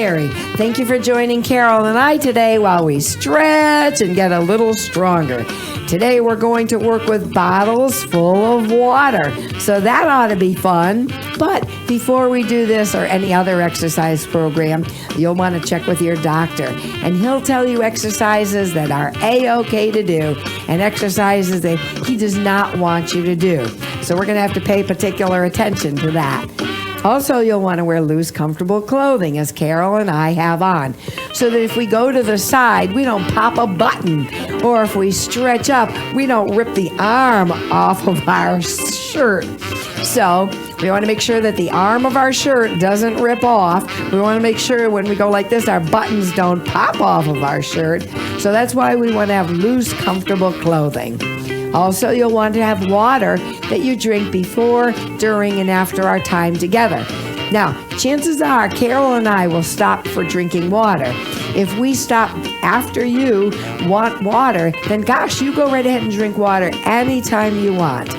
Mary. Thank you for joining Carol and I today while we stretch and get a little stronger. Today we're going to work with bottles full of water, so that ought to be fun. But before we do this or any other exercise program, you'll want to check with your doctor, and he'll tell you exercises that are A-OK to do and exercises that he does not want you to do. So we're going to have to pay particular attention to that. Also, you'll want to wear loose, comfortable clothing, as Carol and I have on, so that if we go to the side, we don't pop a button, or if we stretch up, we don't rip the arm off of our shirt. So we want to make sure that the arm of our shirt doesn't rip off. We want to make sure when we go like this, our buttons don't pop off of our shirt. So that's why we want to have loose, comfortable clothing. Also, you'll want to have water that you drink before, during, and after our time together. Now, chances are Carol and I will stop for drinking water. If we stop after you want water, then gosh, you go right ahead and drink water anytime you want.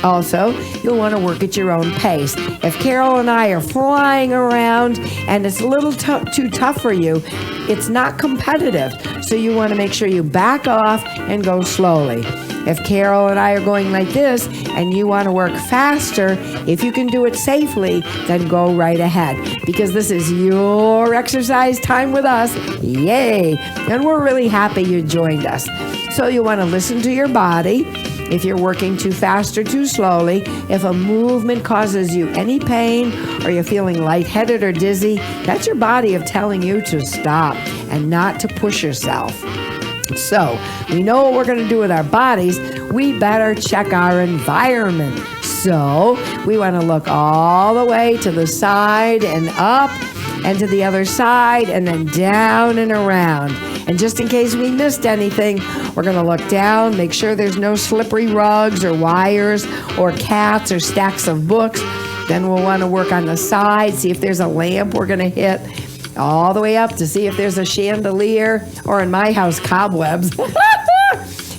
Also, you'll want to work at your own pace. If Carol and I are flying around and it's a little too tough for you, it's not competitive. So you want to make sure you back off and go slowly. If Carol and I are going like this and you want to work faster, if you can do it safely, then go right ahead, because this is your exercise time with us. Yay! And we're really happy you joined us. So you want to listen to your body. If you're working too fast or too slowly, if a movement causes you any pain or you're feeling lightheaded or dizzy, that's your body telling you to stop and not to push yourself. So we know what we're going to do with our bodies. We better check our environment. So we want to look all the way to the side and up and to the other side and then down and around. And just in case we missed anything, we're going to look down, make sure there's no slippery rugs or wires or cats or stacks of books. Then we'll want to work on the side, see if there's a lamp we're going to hit, all the way up to see if there's a chandelier, or in my house, cobwebs.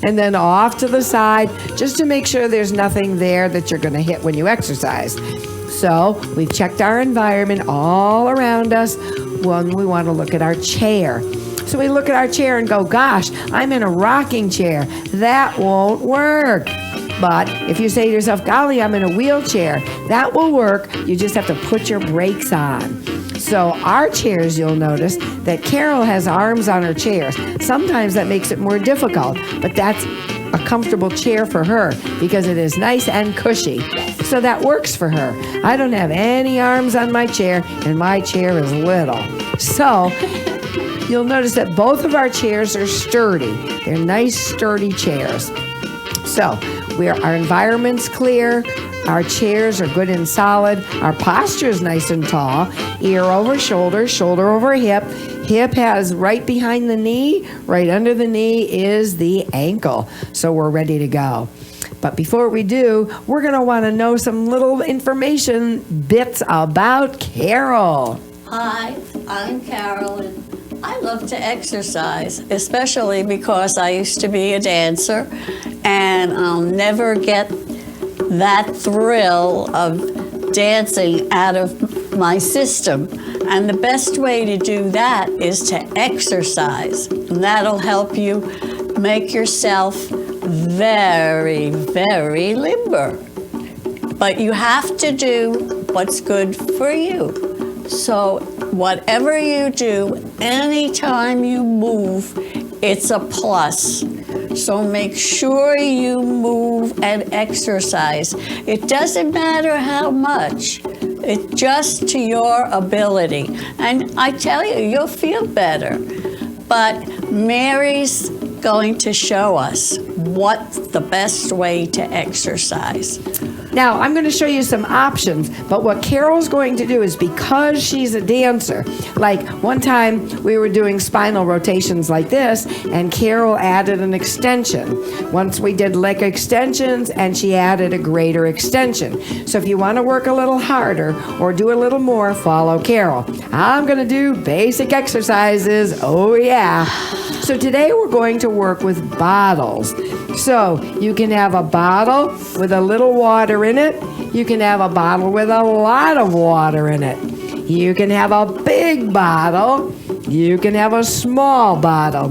And then off to the side, just to make sure there's nothing there that you're going to hit when you exercise. So we've checked our environment all around us when we want to look at our chair. So we look at our chair and go, gosh, I'm in a rocking chair. That won't work. But if you say to yourself, golly, I'm in a wheelchair, that will work. You just have to put your brakes on. So our chairs, you'll notice that Carol has arms on her chairs. Sometimes that makes it more difficult, but that's a comfortable chair for her because it is nice and cushy. So that works for her. I don't have any arms on my chair, and my chair is little. So you'll notice that both of our chairs are sturdy. They're nice, sturdy chairs. So our environment's clear. Our chairs are good and solid. Our posture is nice and tall. Ear over shoulder, shoulder over hip. Hip has right behind the knee. Right under the knee is the ankle. So we're ready to go. But before we do, we're going to want to know some little information bits about Carol. Hi, I'm Carol, and I love to exercise, especially because I used to be a dancer, and I'll never get that thrill of dancing out of my system. And the best way to do that is to exercise. And that'll help you make yourself very, very limber. But you have to do what's good for you. So whatever you do, anytime you move, it's a plus. So make sure you move and exercise. It doesn't matter how much. It's just to your ability. And I tell you, you'll feel better. But Mary's going to show us what's the best way to exercise. Now, I'm going to show you some options, but what Carol's going to do is, because she's a dancer, like one time we were doing spinal rotations like this, and Carol added an extension. Once we did leg extensions, and she added a greater extension. So if you want to work a little harder or do a little more, follow Carol. I'm going to do basic exercises. Oh, yeah. So today we're going to work with bottles. So you can have a bottle with a little water in it. You can have a bottle with a lot of water in it. You can have a big bottle. You can have a small bottle.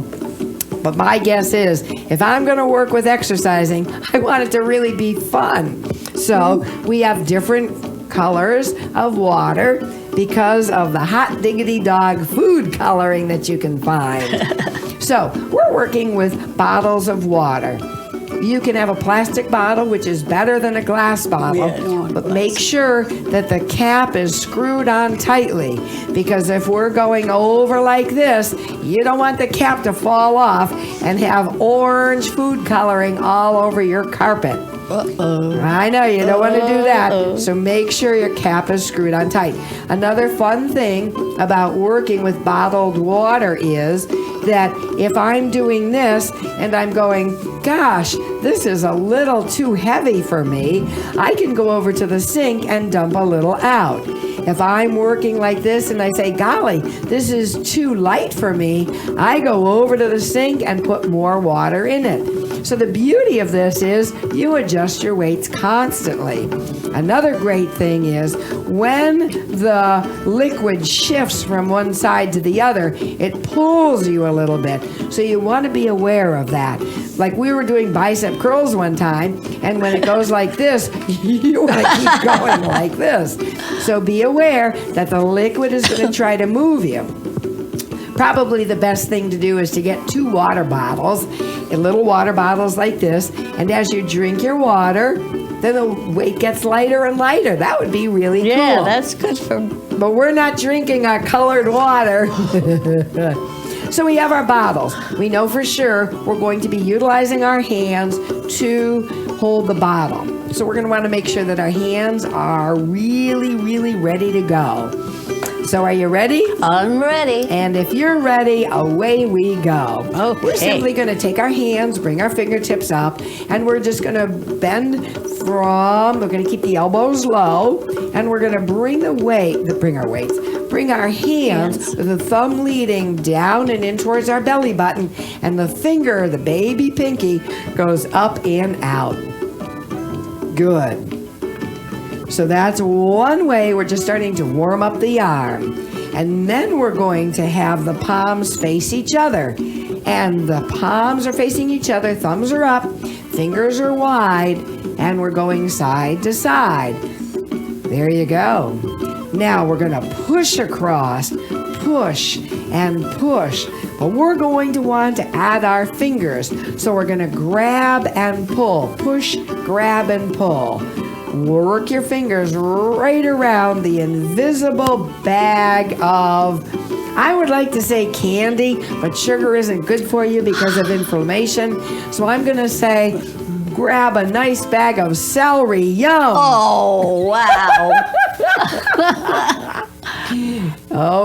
But my guess is, if I'm going to work with exercising, I want it to really be fun. So we have different colors of water because of the hot diggity dog food coloring that you can find. So we're working with bottles of water. You can have a plastic bottle, which is better than a glass bottle, but make sure that the cap is screwed on tightly, because if we're going over like this, you don't want the cap to fall off and have orange food coloring all over your carpet. Uh-oh. I know, you don't want to do that. So make sure your cap is screwed on tight. Another fun thing about working with bottled water is that if I'm doing this and I'm going, gosh, this is a little too heavy for me, I can go over to the sink and dump a little out. If I'm working like this and I say, golly, this is too light for me, I go over to the sink and put more water in it. So the beauty of this is you adjust your weights constantly. Another great thing is when the liquid shifts from one side to the other, it pulls you a little bit. So you want to be aware of that. Like we were doing bicep curls one time, and when it goes like this, you want to keep going like this. So be aware that the liquid is going to try to move you. Probably the best thing to do is to get 2 water bottles, little water bottles like this, and as you drink your water, then the weight gets lighter and lighter. That would be really cool. Yeah, that's good for... But we're not drinking our colored water. So we have our bottles. We know for sure we're going to be utilizing our hands to hold the bottle. So we're going to want to make sure that our hands are really, really ready to go. So are you ready? I'm ready. And if you're ready, away we go. Okay. We're simply going to take our hands, bring our fingertips up, and we're just going to bend we're going to keep the elbows low, and we're going to bring our hands, with the thumb leading down and in towards our belly button, and the finger, the baby pinky, goes up and out. Good. So that's one way we're just starting to warm up the arm. And then we're going to have the palms face each other. And the palms are facing each other, thumbs are up, fingers are wide, and we're going side to side. There you go. Now we're going to push across, push and push. But we're going to want to add our fingers. So we're going to grab and pull, push, grab and pull. Work your fingers right around the invisible bag of, I would like to say candy, but sugar isn't good for you because of inflammation. So I'm going to say, grab a nice bag of celery. Yum! Oh, wow.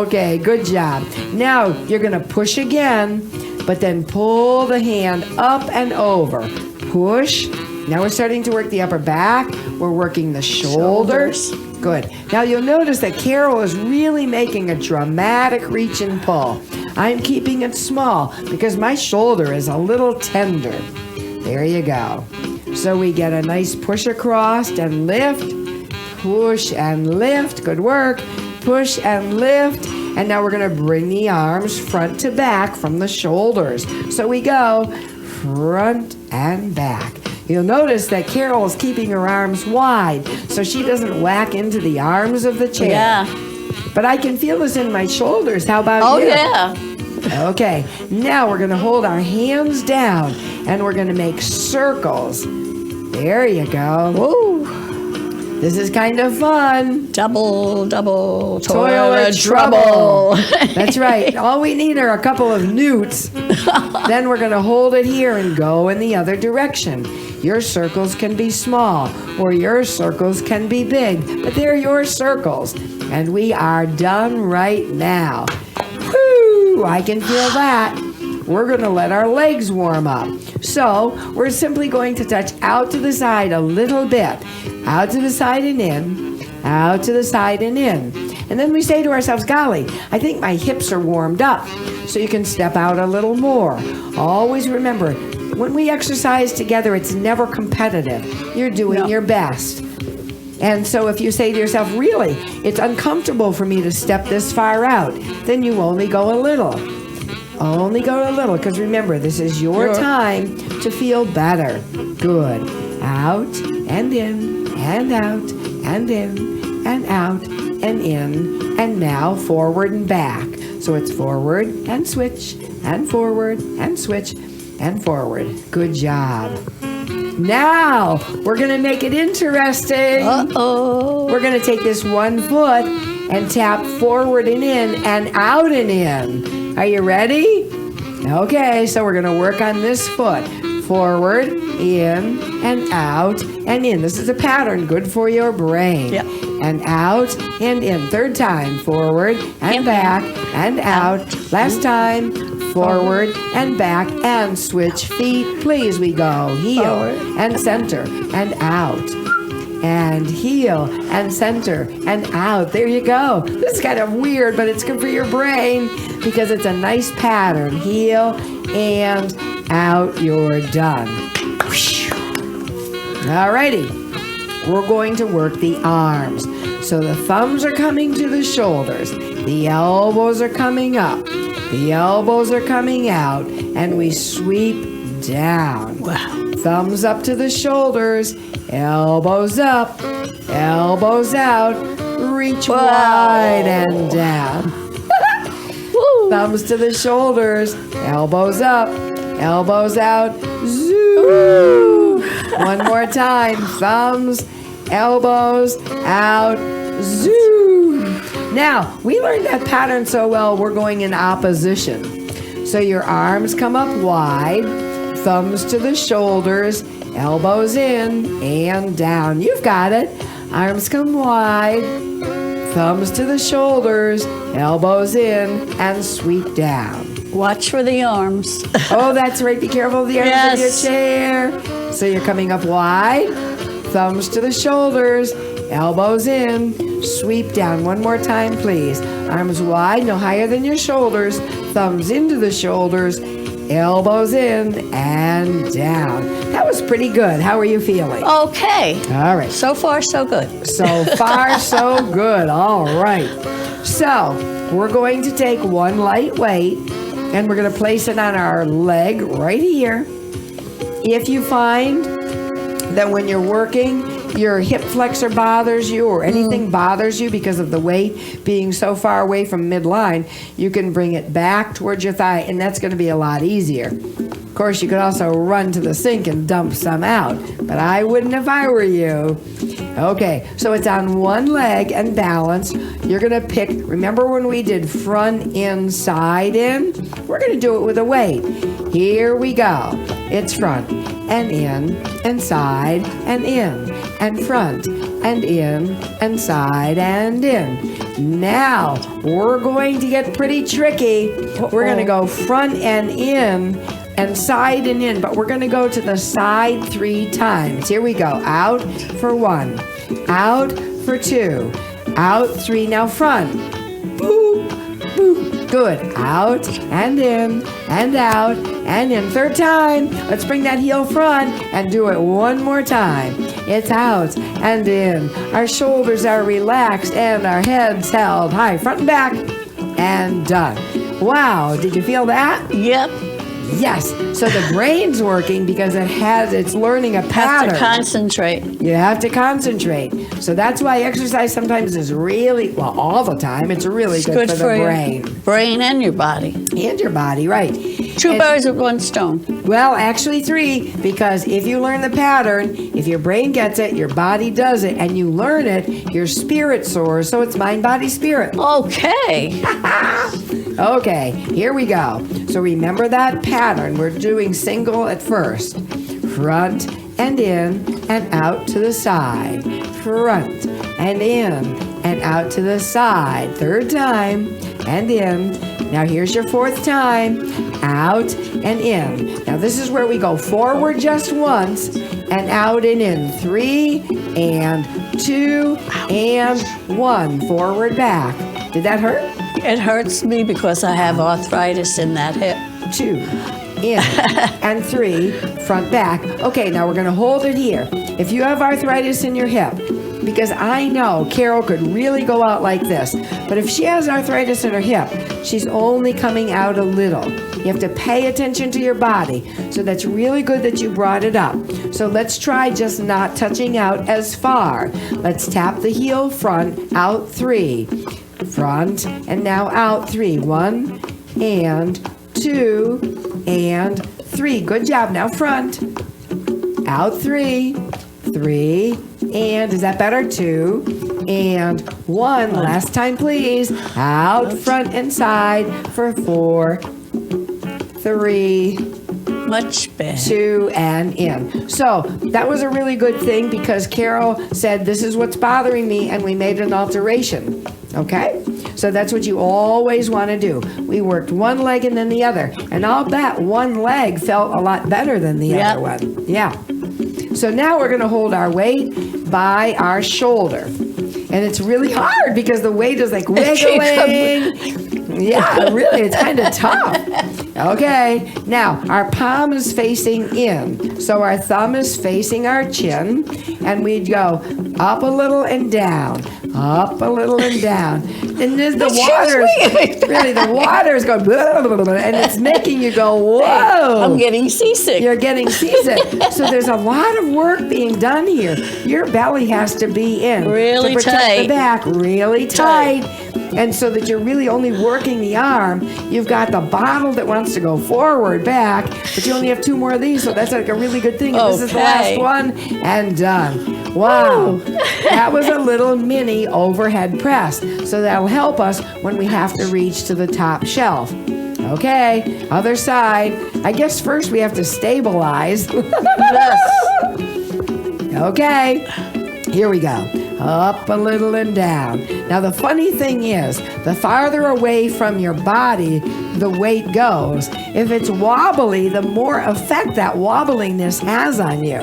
Okay, good job. Now you're going to push again, but then pull the hand up and over. Push. Now we're starting to work the upper back. We're working the shoulders. Good. Now you'll notice that Carol is really making a dramatic reach and pull. I'm keeping it small because my shoulder is a little tender. There you go. So we get a nice push across and lift. Push and lift. Good work. Push and lift. And now we're going to bring the arms front to back from the shoulders. So we go front and back. You'll notice that Carol is keeping her arms wide so she doesn't whack into the arms of the chair. Yeah. But I can feel this in my shoulders. How about you? Oh, yeah. Okay, now we're going to hold our hands down and we're going to make circles. There you go. Woo. This is kind of fun. Double toilet trouble. That's right. All we need are a couple of newts. Then we're going to hold it here and go in the other direction. Your circles can be small or your circles can be big, but they're your circles. And we are done right now. Woo! I can feel that. We're going to let our legs warm up. So we're simply going to touch out to the side a little bit. Out to the side and in. Out to the side and in. And then we say to ourselves, golly, I think my hips are warmed up. So you can step out a little more. Always remember, when we exercise together, it's never competitive. You're doing your best. And so if you say to yourself, really, it's uncomfortable for me to step this far out, then you only go a little. Only go a little, because remember, this is your time to feel better. Good. Out and in and out and in and out and in. And now forward and back. So it's forward and switch and forward and switch and forward. Good job. Now, we're going to make it interesting. Uh-oh. We're going to take this one foot and tap forward and in and out and in. Are you ready? Okay, so we're going to work on this foot. Forward, in, and out, and in. This is a pattern good for your brain. Yep. And out and in. Third time, forward and back and out. Last time, forward and back and switch feet. Please, we go. Heel Forward. and center and out. And heel and center and out. There you go. This is kind of weird, but it's good for your brain because it's a nice pattern. Heel and out. You're done. Alrighty. We're going to work the arms. So the thumbs are coming to the shoulders. The elbows are coming up. The elbows are coming out. And we sweep down. Wow. Thumbs up to the shoulders. Elbows up. Elbows out. Reach wide and down. Woo. Thumbs to the shoulders. Elbows up. Elbows out. Zoo. One more time. Thumbs, elbows, out, zoo. Now, we learned that pattern so well, we're going in opposition. So your arms come up wide, thumbs to the shoulders, elbows in and down. You've got it. Arms come wide, thumbs to the shoulders, elbows in, and sweep down. Watch for the arms. Oh, that's right. Be careful of the arms of your Yes. chair. So you're coming up wide, thumbs to the shoulders, elbows in, sweep down. One more time, please. Arms wide, no higher than your shoulders, thumbs into the shoulders, elbows in and down. That was pretty good. How are you feeling? Okay. All right. So far, so good. So far, so good. All right. So we're going to take one light weight and we're going to place it on our leg right here. If you find that when you're working, your hip flexor bothers you or anything bothers you because of the weight being so far away from midline, you can bring it back towards your thigh, and that's going to be a lot easier. Of course, you could also run to the sink and dump some out, but I wouldn't if I were you. Okay, so it's on one leg and balance. You're going to pick, remember when we did front, in, side, in? We're going to do it with a weight. Here we go. It's front and in and side and in and front and in and side and in. Now, we're going to get pretty tricky. We're going to go front and in and side and in, but we're going to go to the side 3 times. Here we go. Out for 1, out for 2, out 3. Now front. Boop, boop. Good. Out and in and out and in. 3rd time. Let's bring that heel front and do it one more time. It's out and in. Our shoulders are relaxed and our heads held high. Front and back. And done. Wow. Did you feel that? Yep. Yes. So the brain's working because it's learning a Have pattern. to concentrate. You have to concentrate. So that's why exercise sometimes is really, well, all the time, it's really It's good for the brain. your brain and your body. And your body, right. 2 birds with 1 stone. Well, actually 3, because if you learn the pattern, if your brain gets it, your body does it, and you learn it, your spirit soars. So it's mind, body, spirit. Okay. Okay, here we go. So remember that pattern. We're doing single at first. Front and in and out to the side. Front and in and out to the side. 3rd time and in. Now here's your 4th time. Out and in. Now this is where we go forward just once and out and in. 3 and 2 and 1. Forward, back. Did that hurt? It hurts me because I have arthritis in that hip. 2 in and 3 front back. Okay, now we're going to hold it here. If you have arthritis in your hip, because I know Carol could really go out like this. But if she has arthritis in her hip, she's only coming out a little. You have to pay attention to your body. So that's really good that you brought it up. So let's try just not touching out as far. Let's tap the heel front, out 3. Front, and now out 3. 1 and 2 and 3. Good job. Now front, out 3, 3, and is that better? 2 and 1. Last time, please. Out front and side for 4, 3, Much better. 2, and in. So that was a really good thing because Carol said, this is what's bothering me, and we made an alteration. Okay? So that's what you always want to do. We worked one leg and then the other. And I'll bet one leg felt a lot better than the other one. Yeah. So now we're going to hold our weight by our shoulder. And it's really hard because the weight is like wiggling. Yeah, really, it's kind of tough. Okay, now our palm is facing in. So our thumb is facing our chin. And we'd go up a little and down. Up a little and down. And then the water is going, and it's making you go, whoa. I'm getting seasick. You're getting seasick. So there's a lot of work being done here. Your belly has to be in. Really to protect tight. the back, really tight. And so that you're really only working the arm, you've got the bottle that wants to go forward, back, but you only have 2 more of these, so that's like a really good thing. And this is the last one, and done. Wow. That was a little mini overhead press. So that'll help us when we have to reach to the top shelf. Okay, other side. I guess first we have to stabilize. Okay, here we go. Up a little and down. Now the funny thing is, the farther away from your body the weight goes, if it's wobbly, the more effect that wobbliness has on you.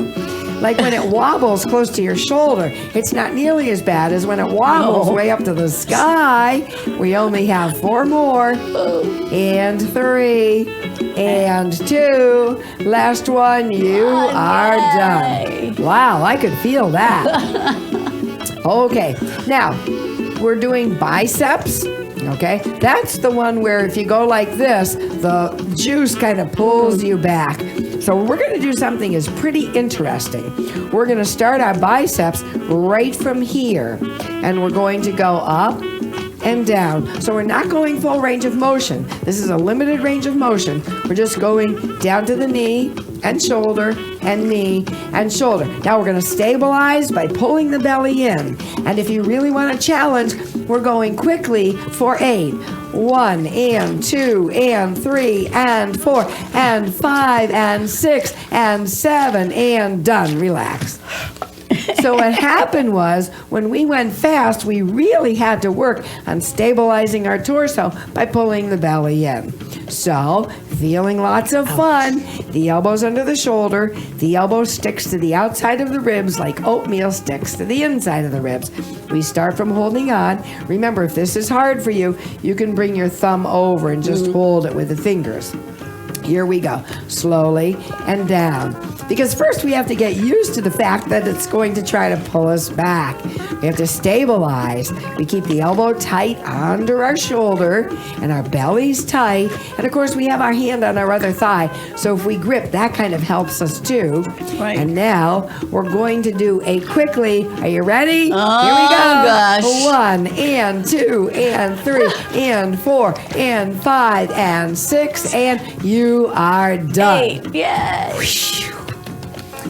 Like when it wobbles close to your shoulder, it's not nearly as bad as when it wobbles way up to the sky. We only have 4 more. And 3. And 2. Last one. You are done. Wow, I could feel that. Okay, now we're doing biceps. Okay, that's the one where if you go like this, the juice kind of pulls you back. So we're going to do something that's pretty interesting. We're going to start our biceps right from here, and we're going to go up and down. So we're not going full range of motion. This is a limited range of motion. We're just going down to the knee and shoulder and knee and shoulder. Now we're going to stabilize by pulling the belly in. And if you really want a challenge, we're going quickly for 8. 1 and 2 and 3 and 4 and 5 and 6 and 7 and done. Relax. So what happened was, when we went fast, we really had to work on stabilizing our torso by pulling the belly in. So, feeling lots of fun, the elbows under the shoulder, the elbow sticks to the outside of the ribs like oatmeal sticks to the inside of the ribs. We start from holding on. Remember, if this is hard for you, you can bring your thumb over and just hold it with the fingers. Here we go, slowly and down. Because first we have to get used to the fact that it's going to try to pull us back. We have to stabilize. We keep the elbow tight under our shoulder and our belly's tight. And of course we have our hand on our other thigh. So if we grip, that kind of helps us too. Right. And now we're going to do a quickly, are you ready? Oh, here we go. gosh. 1 and 2 and 3 and 4 and 5 and 6 and you are done. 8. Yay.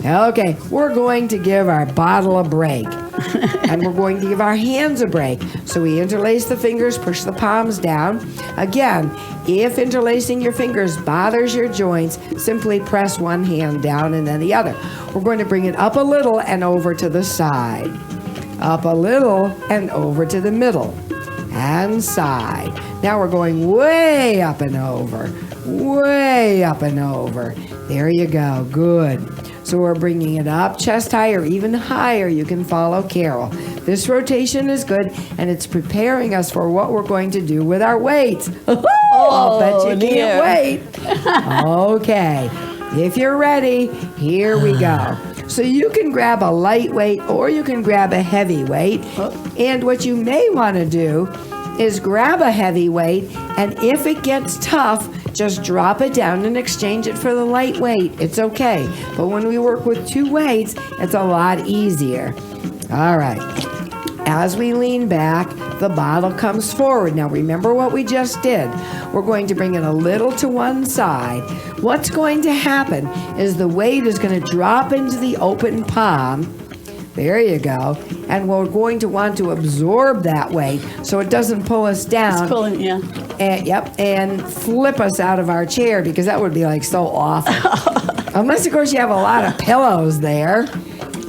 Okay, we're going to give our bottle a break. And we're going to give our hands a break. So we interlace the fingers, push the palms down. Again, if interlacing your fingers bothers your joints, simply press one hand down and then the other. We're going to bring it up a little and over to the side. Up a little and over to the middle. And side. Now we're going way up and over. Way up and over. There you go. Good. So we're bringing it up chest high or even higher. You can follow Carol. This rotation is good, and it's preparing us for what we're going to do with our weights. I'll bet you can't wait. Okay. If you're ready, here we go. So you can grab a lightweight or you can grab a heavyweight. And what you may want to do is grab a heavyweight, and if it gets tough, just drop it down and exchange it for the lightweight. It's okay. But when we work with two weights, it's a lot easier. All right. As we lean back, the bottle comes forward. Now remember what we just did. We're going to bring it a little to one side. What's going to happen is the weight is going to drop into the open palm. There you go. And we're going to want to absorb that weight so it doesn't pull us down. It's pulling, yeah. And flip us out of our chair, because that would be like so awful. Unless, of course, you have a lot of pillows there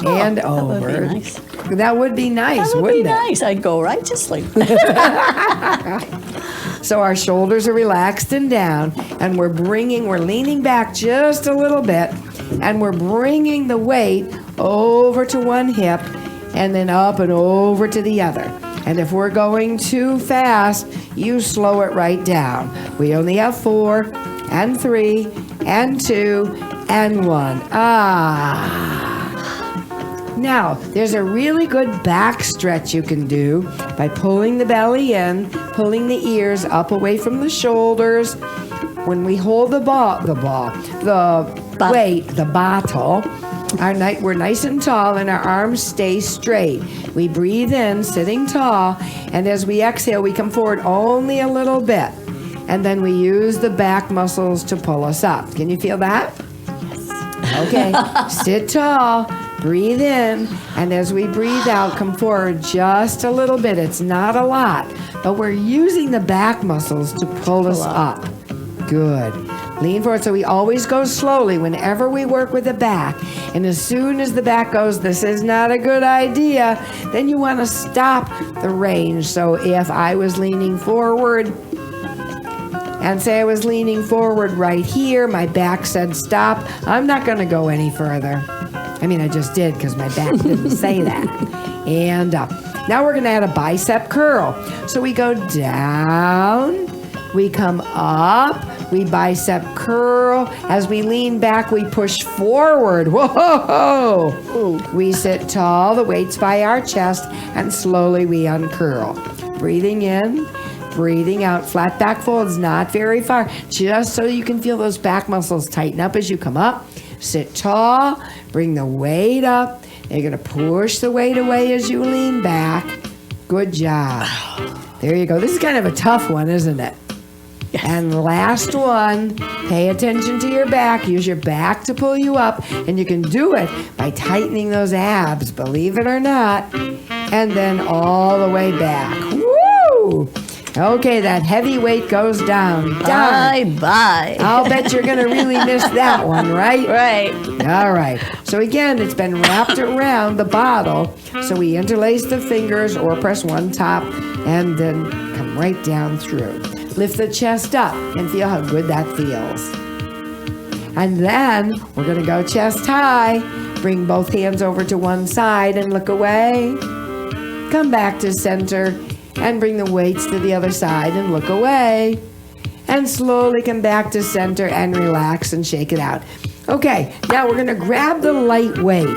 and over. That would be nice. That would be nice, That would wouldn't be it? nice. I'd go right to sleep. So our shoulders are relaxed and down, and we're leaning back just a little bit, and we're bringing the weight over to one hip and then up and over to the other. And if we're going too fast, you slow it right down. We only have 4 and 3 and 2 and 1. Now, there's a really good back stretch you can do by pulling the belly in, pulling the ears up away from the shoulders. When we hold the weight, the bottle, we're nice and tall and our arms stay straight. We breathe in, sitting tall, and as we exhale, we come forward only a little bit. And then we use the back muscles to pull us up. Can you feel that? Yes. Okay, sit tall. Breathe in, and as we breathe out, come forward just a little bit. It's not a lot, but we're using the back muscles to pull us up. Good. Lean forward. So we always go slowly whenever we work with the back. And as soon as the back goes, this is not a good idea, then you want to stop the range. So if I was leaning forward, and say I was leaning forward right here, my back said stop, I'm not going to go any further. I mean, I just did because my back didn't say that. And up. Now we're going to add a bicep curl. So we go down, we come up, we bicep curl. As we lean back, we push forward. Whoa! Ooh. We sit tall, the weight's by our chest, and slowly we uncurl. Breathing in, breathing out. Flat back folds, not very far, just so you can feel those back muscles tighten up as you come up. Sit tall, bring the weight up. You're going to push the weight away as you lean back. Good job. There you go. This is kind of a tough one, isn't it? Yes. And last one, pay attention to your back. Use your back to pull you up. And you can do it by tightening those abs, believe it or not. And then all the way back. Woo! Okay, that heavy weight goes down. Bye-bye. I'll bet you're going to really miss that one, right? Right. All right. So again, it's been wrapped around the bottle. So we interlace the fingers or press one top and then come right down through. Lift the chest up and feel how good that feels. And then we're going to go chest high. Bring both hands over to one side and look away. Come back to center. And bring the weights to the other side and look away. And slowly come back to center and relax and shake it out. Okay, now we're going to grab the light weight.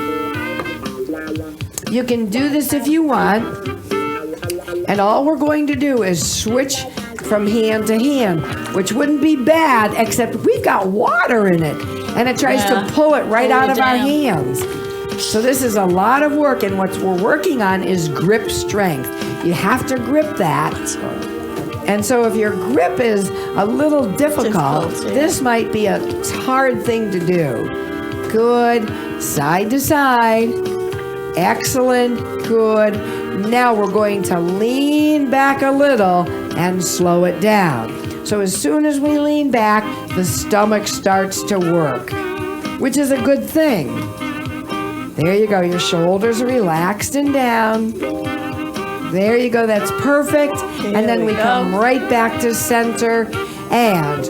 You can do this if you want. And all we're going to do is switch from hand to hand, which wouldn't be bad, except we've got water in it. And it tries to pull it right out of our hands. So this is a lot of work, and what we're working on is grip strength. You have to grip that. And so if your grip is a little difficult, this might be a hard thing to do. Good. Side to side. Excellent. Good. Now we're going to lean back a little and slow it down. So as soon as we lean back, the stomach starts to work, which is a good thing. There you go. Your shoulders are relaxed and down. There you go. That's perfect. And then we come right back to center. And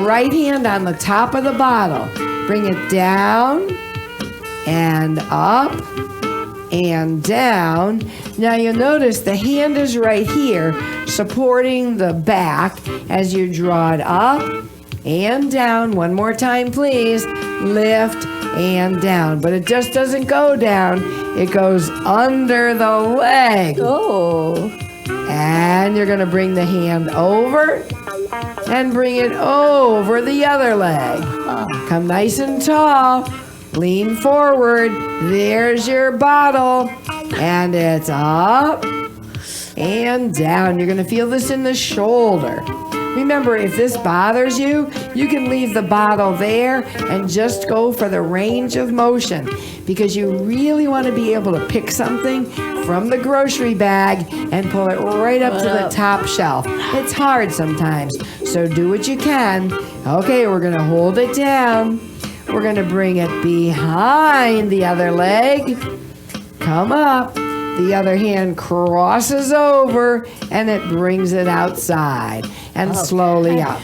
right hand on the top of the bottle. Bring it down and up and down. Now you'll notice the hand is right here supporting the back as you draw it up and down. One more time, please. Lift and down. But it just doesn't go down. It goes under the leg. Oh. And you're going to bring the hand over and bring it over the other leg. Come nice and tall. Lean forward. There's your bottle. And it's up and down. You're going to feel this in the shoulder. Remember, if this bothers you, you can leave the bottle there and just go for the range of motion, because you really want to be able to pick something from the grocery bag and pull it right up to the top shelf. It's hard sometimes, so do what you can. Okay, we're going to hold it down. We're going to bring it behind the other leg. Come up. The other hand crosses over and it brings it outside and slowly up.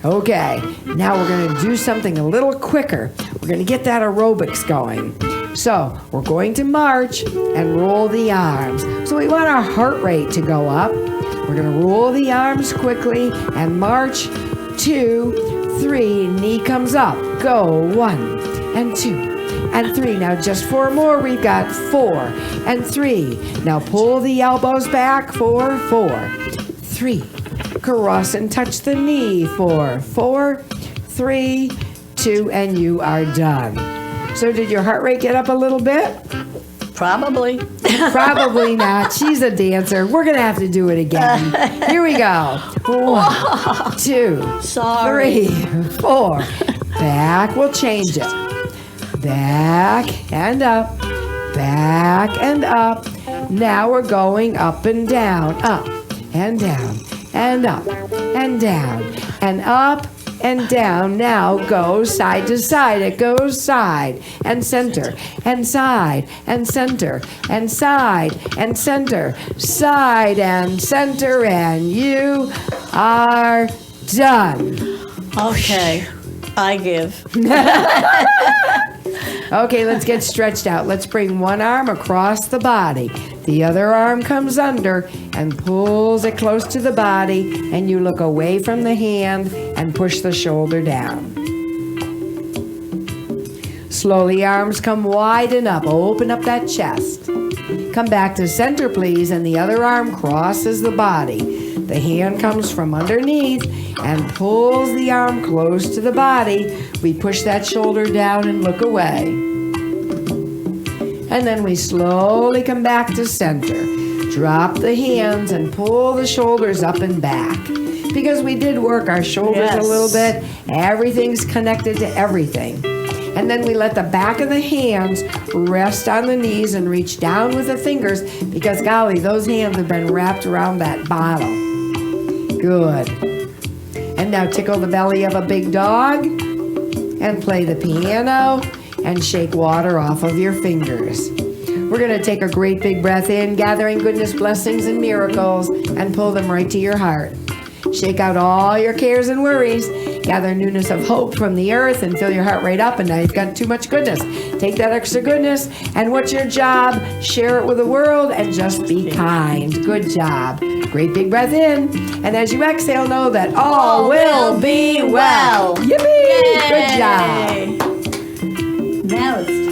Okay, now we're going to do something a little quicker. We're going to get that aerobics going. So we're going to march and roll the arms. So we want our heart rate to go up. We're going to roll the arms quickly and march. 2, 3, knee comes up. Go 1 and 2. And 3. Now just 4 more. We've got 4 and 3. Now pull the elbows back. 4, 4, 3. Cross and touch the knee. 4, 4, 3, 2, and you are done. So did your heart rate get up a little bit? Probably. Probably not. She's a dancer. We're going to have to do it again. Here we go. 1, 2, Sorry. 3, 4. Back. We'll change it. Back and up, back and up. Now we're going up and down, up and down, and up and down, and up and down. Now go side to side. It goes side and center, and side and center, and side and center, side and center, and you are done. Okay, I give. Okay, let's get stretched out. Let's bring one arm across the body. The other arm comes under and pulls it close to the body, and you look away from the hand and push the shoulder down. Slowly, arms come wide and up. Open up that chest. Come back to center, please, and the other arm crosses the body. The hand comes from underneath and pulls the arm close to the body. We push that shoulder down and look away. And then we slowly come back to center. Drop the hands and pull the shoulders up and back. Because we did work our shoulders a little bit. Everything's connected to everything. And then we let the back of the hands rest on the knees and reach down with the fingers, because golly, those hands have been wrapped around that bottle. Good. And now tickle the belly of a big dog and play the piano and shake water off of your fingers. We're going to take a great big breath in, gathering goodness, blessings, and miracles, and pull them right to your heart. Shake out all your cares and worries. Gather newness of hope from the earth and fill your heart right up, and now you've got too much goodness. Take that extra goodness, and what's your job? Share it with the world and just be kind. Good job. Great big breath in, and as you exhale, know that all will be well. Yippee! Yay! Good job. Now it's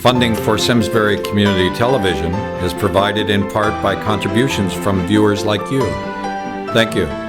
Funding for Simsbury Community Television is provided in part by contributions from viewers like you. Thank you.